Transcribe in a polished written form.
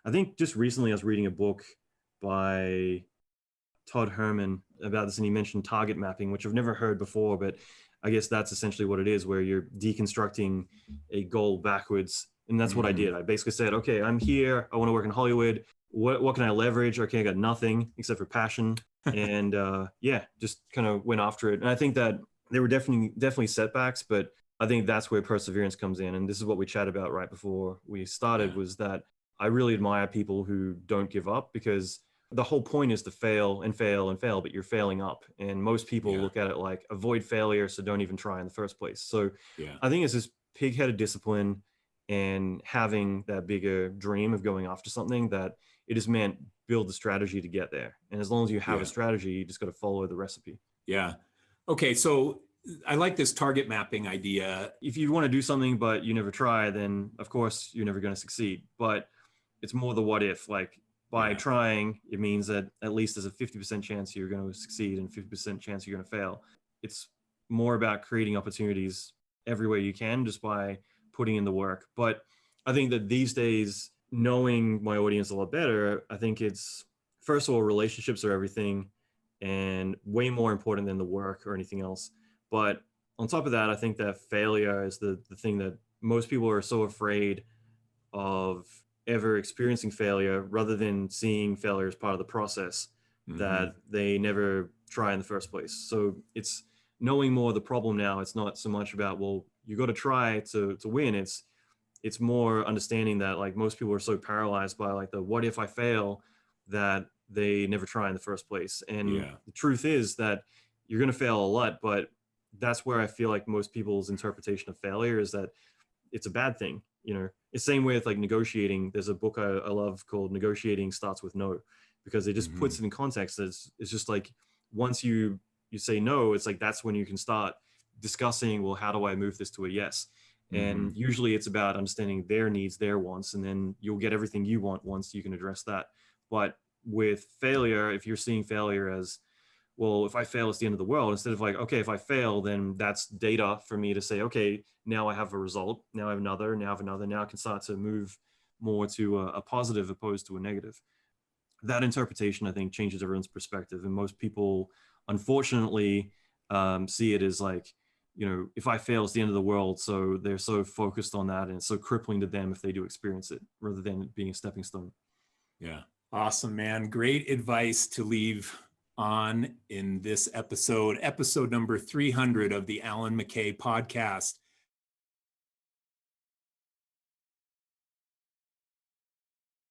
I think just recently I was reading a book by Todd Herman about this, and he mentioned target mapping, which I've never heard before, but I guess that's essentially what it is, where you're deconstructing a goal backwards. And that's what I did. I basically said, okay, I'm here. I want to work in Hollywood. What can I leverage? Okay, I got nothing except for passion. And yeah, just kind of went after it. And I think that there were definitely setbacks, but I think that's where perseverance comes in. And this is what we chatted about right before we started, was that I really admire people who don't give up, because the whole point is to fail and fail and fail, but you're failing up. And most people look at it like avoid failure, so don't even try in the first place. So I think it's this pig-headed discipline and having that bigger dream of going after something that it is meant build the strategy to get there. And as long as you have a strategy, you just got to follow the recipe. Yeah. Okay. So I like this target mapping idea. If you want to do something, but you never try, then of course you're never going to succeed. But it's more the what if, like by trying, it means that at least there's a 50% chance you're going to succeed and 50% chance you're going to fail. It's more about creating opportunities every way you can just by putting in the work. But I think that these days, knowing my audience a lot better, I think it's, first of all, relationships are everything and way more important than the work or anything else. But on top of that, I think that failure is the thing that most people are so afraid of ever experiencing failure, rather than seeing failure as part of the process, that they never try in the first place. So it's knowing more of the problem now. It's not so much about, well, you got to try to win. It's more understanding that like most people are so paralyzed by like the what if I fail that they never try in the first place. And the truth is that you're going to fail a lot, but that's where I feel like most people's interpretation of failure is that it's a bad thing. You know, it's same way with like negotiating. There's a book I love called Negotiating Starts with No, because it just puts it in context. It's just like, once you say no, it's like, that's when you can start discussing, well, how do I move this to a yes? And usually it's about understanding their needs, their wants, and then you'll get everything you want once you can address that. But with failure, if you're seeing failure as, well, if I fail, it's the end of the world, instead of like, okay, if I fail, then that's data for me to say, okay, now I have a result, now I have another, now I have another, now I can start to move more to a positive opposed to a negative. That interpretation, I think, changes everyone's perspective. And most people, unfortunately, see it as like, you know, if I fail, it's the end of the world. So they're so focused on that, and it's so crippling to them if they do experience it, rather than it being a stepping stone. Yeah. Awesome, man. Great advice to leave on in this episode number 300 of the Allan McKay podcast.